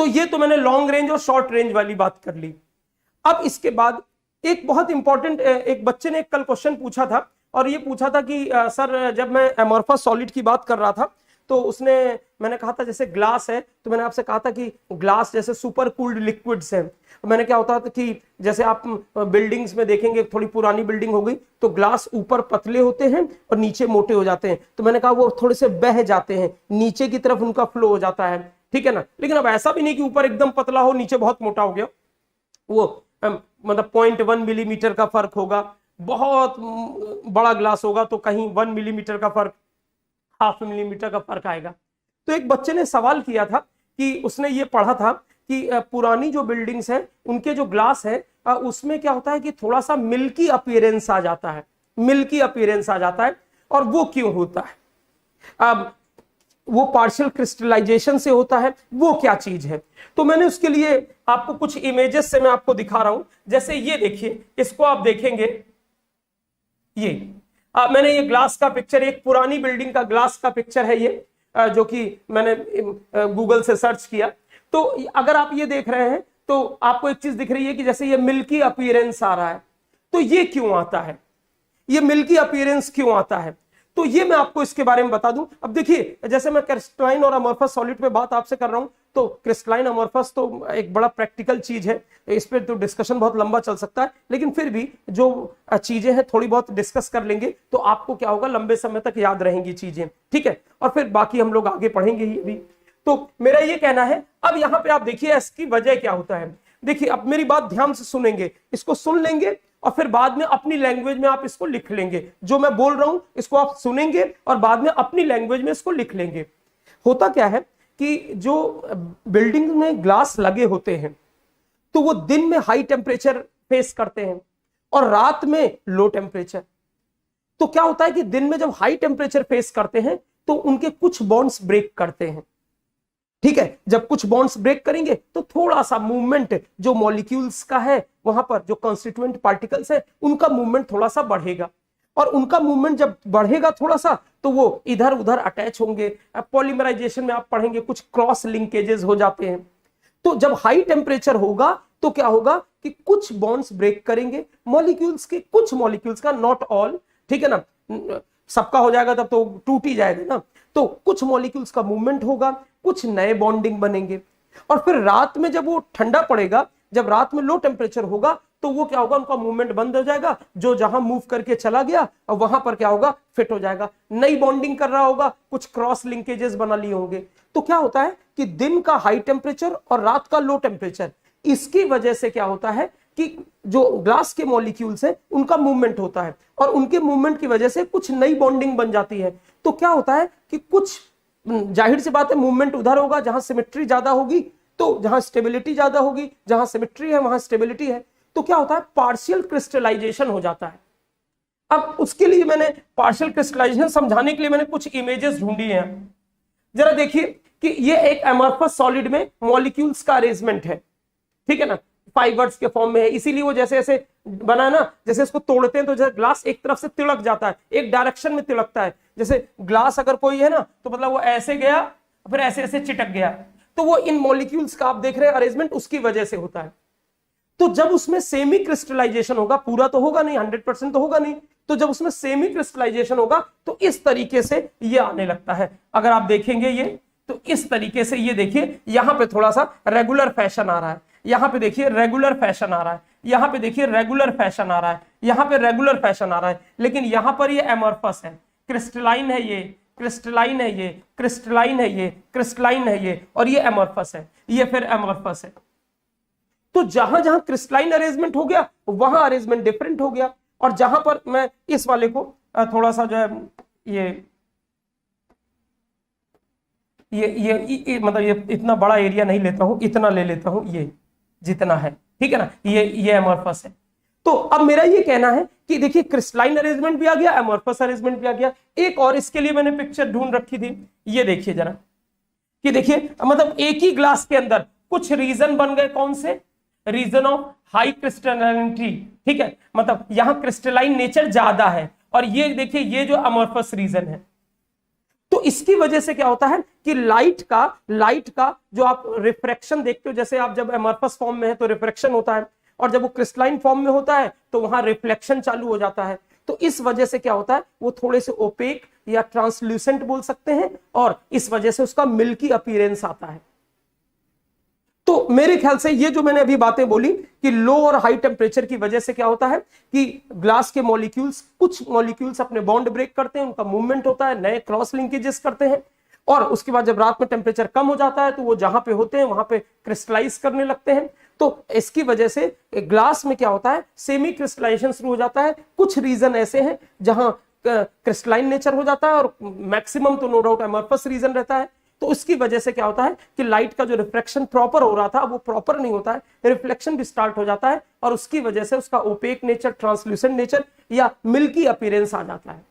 तो ये तो मैंने लॉन्ग रेंज और शॉर्ट रेंज वाली बात कर ली। अब इसके बाद एक बहुत इंपॉर्टेंट, एक बच्चे ने एक कल क्वेश्चन पूछा था, और ये पूछा था कि सर जब मैं एमॉर्फस सॉलिड की बात कर रहा था तो मैंने कहा था जैसे ग्लास है, तो मैंने आपसे कहा था कि ग्लास जैसे सुपर कूल्ड लिक्विड्स हैं। मैंने क्या होता था कि जैसे आप बिल्डिंग्स में देखेंगे, थोड़ी पुरानी बिल्डिंग हो गई तो ग्लास ऊपर पतले होते हैं और नीचे मोटे हो जाते हैं, तो मैंने कहा वो थोड़े से बह जाते हैं, नीचे की तरफ उनका फ्लो हो जाता है, ठीक है ना। लेकिन अब ऐसा भी नहीं कि ऊपर एकदम पतला हो नीचे बहुत मोटा हो गया, वो मतलब 0.1 मिलीमीटर का फर्क होगा, बहुत बड़ा ग्लास होगा तो कहीं 1 मिलीमीटर का फर्क, 0.5 मिलीमीटर का फर्क आएगा। तो एक बच्चे ने सवाल किया था कि उसने ये पढ़ा था कि पुरानी जो बिल्डिंग्स हैं उनके जो ग्लास है उसमें क्या होता है कि थोड़ा सा मिल्की अपीयरेंस आ जाता है, मिल्की अपीयरेंस आ जाता है। और वो क्यों होता है? अब वो पार्शियल क्रिस्टलाइजेशन से होता है, वो क्या चीज है? तो मैंने उसके लिए आपको कुछ इमेजेस से मैं आपको दिखा रहा हूं। जैसे ये देखिए, इसको आप देखेंगे, ये मैंने ये ग्लास का पिक्चर, एक पुरानी बिल्डिंग का ग्लास का पिक्चर है ये, जो कि मैंने गूगल से सर्च किया। तो अगर आप ये देख रहे हैं तो आपको एक चीज दिख रही है कि जैसे ये मिल्की अपीयरेंस आ रहा है। तो ये क्यों आता है? ये मिल्की अपीयरेंस क्यों आता है? तो ये मैं आपको इसके बारे में बता दूं। अब देखिए, जैसे मैं क्रिस्टलाइन और अमॉर्फस सॉलिड पे बात आपसे कर रहा हूं, तो क्रिस्टलाइन अमॉर्फस तो एक बड़ा प्रैक्टिकल चीज है, इस पे तो डिस्कशन बहुत लंबा चल सकता है, लेकिन फिर भी जो चीजें हैं थोड़ी बहुत डिस्कस कर लेंगे तो आपको क्या होगा, लंबे समय तक याद रहेंगी चीजें, ठीक है। और फिर बाकी हम लोग आगे पढ़ेंगे ही अभी। तो मेरा ये कहना है, अब यहां पे आप देखिए इसकी वजह क्या होता है। देखिए, अब मेरी बात ध्यान से सुनेंगे, इसको सुन लेंगे और फिर बाद में अपनी लैंग्वेज में आप इसको लिख लेंगे। जो मैं बोल रहा हूं इसको आप सुनेंगे और बाद में अपनी लैंग्वेज में इसको लिख लेंगे। होता क्या है कि जो बिल्डिंग में ग्लास लगे होते हैं तो वो दिन में हाई टेम्परेचर फेस करते हैं और रात में लो टेम्परेचर। तो क्या होता है कि दिन में जब हाई टेम्परेचर फेस करते हैं तो उनके कुछ बॉन्ड्स ब्रेक करते हैं, ठीक है। जब कुछ बॉन्ड्स ब्रेक करेंगे तो थोड़ा सा मूवमेंट जो मॉलिक्यूल्स का है, वहां पर जो कंस्टिट्यूएंट पार्टिकल्स है उनका मूवमेंट थोड़ा सा बढ़ेगा, और उनका मूवमेंट जब बढ़ेगा थोड़ा सा तो वो इधर उधर अटैच होंगे। पॉलीमराइजेशन में आप पढ़ेंगे कुछ क्रॉस लिंकेजेस हो जाते हैं। तो जब हाई टेम्परेचर होगा तो क्या होगा कि कुछ बॉन्ड्स ब्रेक करेंगे, मॉलिक्यूल्स के, कुछ मॉलिक्यूल्स का, नॉट ऑल, ठीक है ना, सबका हो जाएगा तब तो टूट ही जाएगा ना। तो कुछ मॉलिक्यूल्स का मूवमेंट होगा, कुछ नए बॉन्डिंग बनेंगे। और फिर रात में जब वो ठंडा पड़ेगा, जब रात में लो टेम्परेचर होगा तो वो क्या होगा, उनका मूवमेंट बंद हो जाएगा, जो जहां मूव करके चला गया और वहां पर क्या होगा, फिट हो जाएगा, नई बॉन्डिंग कर रहा होगा, कुछ क्रॉस लिंकेजेस बना लिए होंगे। तो क्या होता है कि दिन का हाई टेम्परेचर और रात का लो टेम्परेचर, इसकी वजह से क्या होता है कि जो ग्लास के मॉलिक्यूल्स हैं उनका मूवमेंट होता है, और उनके मूवमेंट की वजह से कुछ नई बॉन्डिंग बन जाती है। तो क्या होता है कि कुछ, जाहिर सी बात है, मूवमेंट उधर होगा जहां सिमेट्री ज्यादा होगी, तो जहां स्टेबिलिटी ज्यादा होगी, जहां सिमेट्री है वहां स्टेबिलिटी है, तो क्या होता है, पार्शियल क्रिस्टलाइजेशन हो जाता है। अब उसके लिए मैंने पार्शियल क्रिस्टलाइजेशन समझाने के लिए मैंने कुछ इमेजेस ढूंढी हैं। जरा देखिए कि ये एक एमॉर्फस सॉलिड में मॉलिक्यूल्स का अरेंजमेंट है, ठीक है ना, फाइबर्स के फॉर्म में है, इसीलिए वो जैसे ऐसे बना है ना, जैसे इसको तोड़ते हैं तो जैसे ग्लास एक तरफ से तिलक जाता है, एक डायरेक्शन में तिलकता है। जैसे ग्लास अगर कोई है ना तो मतलब वो ऐसे गया फिर ऐसे ऐसे चिटक गया, तो वो इन मॉलिक्यूल्स का आप देख रहे हैं अरेंजमेंट उसकी वजह से होता है। तो जब उसमें सेमी क्रिस्टलाइजेशन होगा, पूरा तो होगा नहीं, 100% तो होगा नहीं, तो जब उसमें सेमी क्रिस्टलाइजेशन होगा तो इस तरीके से ये आने लगता है। अगर आप देखेंगे ये, तो इस तरीके से ये देखिए, यहां पे थोड़ा सा रेगुलर फैशन आ रहा है, यहां पे देखिए रेगुलर फैशन आ रहा है, यहां पे देखिए रेगुलर फैशन आ रहा है, यहां पे रेगुलर फैशन आ रहा है, लेकिन यहां पर ये एमॉर्फस है, क्रिस्टलाइन है ये, क्रिस्टलाइन है ये, क्रिस्टलाइन है ये, क्रिस्टलाइन है ये, और ये एमॉर्फस है, ये फिर एमॉर्फस है। तो जहां जहां क्रिस्टलाइन अरेंजमेंट हो गया वहां अरेंजमेंट डिफरेंट हो गया। और जहां पर मैं इस वाले को थोड़ा सा जो है ये मतलब ये इतना बड़ा एरिया नहीं लेता हूं, इतना ले लेता हूं, ये जितना है, ठीक है ना, ये एमॉर्फस है। तो अब मेरा ये कहना है कि देखिए क्रिस्टलाइन अरेंजमेंट भी आ गया, एमॉर्फस अरेंजमेंट भी आ गया। एक और इसके लिए मैंने पिक्चर ढूंढ रखी थी, ये देखिए जरा, कि देखिए मतलब एक ही ग्लास के अंदर कुछ रीजन बन गए, कौन से, रीजन ऑफ हाई क्रिस्टलाइनिटी, ठीक है, मतलब यहां क्रिस्टलाइन नेचर ज्यादा है, और ये देखिए ये जो अमॉर्फस रीजन है। तो तो इसकी वजह से क्या होता है कि लाइट का जो आप रिफ्रैक्शन देखते हो, जैसे आप जब एमॉर्फस फॉर्म में है तो रिफ्रैक्शन होता है, और जब वो क्रिस्टलाइन फॉर्म में होता है तो वहां रिफ्लेक्शन चालू हो जाता है। तो इस वजह से क्या होता है, वो थोड़े से ओपेक या ट्रांसल्यूसेंट बोल सकते हैं, और इस वजह से उसका मिल्की अपीयरेंस आता है। तो मेरे ख्याल से ये जो मैंने अभी बातें बोली कि लो और हाई टेम्परेचर की वजह से क्या होता है कि ग्लास के मॉलिक्यूल्स, कुछ मॉलिक्यूल्स अपने बॉन्ड ब्रेक करते हैं, उनका मूवमेंट होता है, नए क्रॉस लिंकेजेस करते हैं, और उसके बाद जब रात में टेम्परेचर कम हो जाता है तो वो जहां पे होते हैं वहां पे क्रिस्टलाइज करने लगते हैं। तो इसकी वजह से ग्लास में क्या होता है, सेमी क्रिस्टलाइजेशन शुरू हो जाता है। कुछ रीजन ऐसे हैं जहां क्रिस्टलाइन नेचर हो जाता है, और मैक्सिमम तो नो डाउट एमॉर्फस रीजन रहता है। तो उसकी वजह से क्या होता है कि लाइट का जो रिफ्लेक्शन प्रॉपर हो रहा था वो प्रॉपर नहीं होता है, रिफ्लेक्शन भी स्टार्ट हो जाता है, और उसकी वजह से उसका ओपेक नेचर, ट्रांसल्यूसेंट नेचर या मिल्की अपीयरेंस आ जाता है।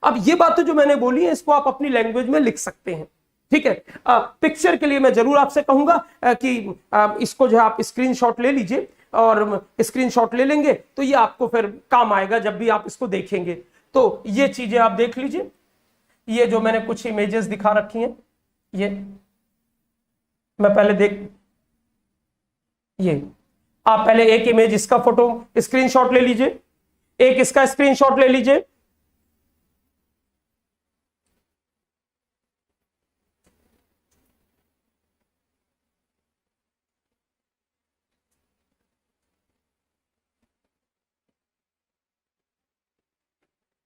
अब ये बातें जो मैंने बोली है इसको आप अपनी लैंग्वेज में लिख सकते हैं, ठीक है। पिक्चर के लिए मैं जरूर आपसे कहूंगा कि इसको जो है आप स्क्रीनशॉट ले लीजिए, और स्क्रीनशॉट ले लेंगे तो ये आपको फिर काम आएगा जब भी आप इसको देखेंगे। तो ये चीजें आप देख लीजिए, ये जो मैंने कुछ इमेजेस दिखा रखी हैं, ये मैं पहले ये आप पहले एक इमेज इसका फोटो स्क्रीनशॉट ले लीजिए, एक इसका स्क्रीनशॉट ले लीजिए,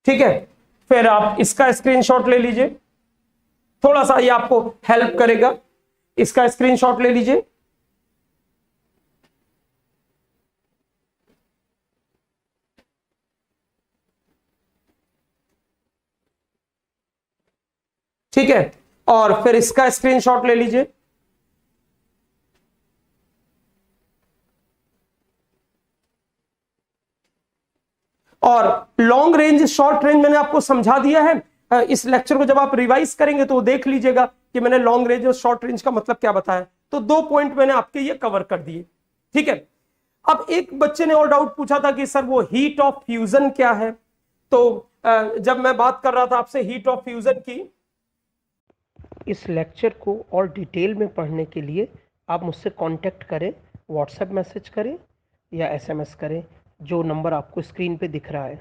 ठीक है। फिर आप इसका स्क्रीनशॉट ले लीजिए, थोड़ा सा ये आपको हेल्प करेगा, इसका स्क्रीनशॉट ले लीजिए, ठीक है। और फिर इसका स्क्रीनशॉट ले लीजिए, और लॉन्ग रेंज, शॉर्ट रेंज मैंने आपको समझा दिया है। इस लेक्चर को जब आप रिवाइज करेंगे तो देख लीजिएगा कि मैंने लॉन्ग रेंज और शॉर्ट रेंज का मतलब क्या बताया। तो 2 पॉइंट मैंने आपके ये कवर कर दिए, ठीक है। अब एक बच्चे ने और डाउट पूछा था कि सर वो हीट ऑफ फ्यूजन क्या है। तो जब मैं बात कर रहा था आपसे हीट ऑफ फ्यूजन की, इस लेक्चर को और डिटेल में पढ़ने के लिए आप मुझसे कांटेक्ट करें, व्हाट्सएप मैसेज करें या SMS करें, जो नंबर आपको स्क्रीन पे दिख रहा है।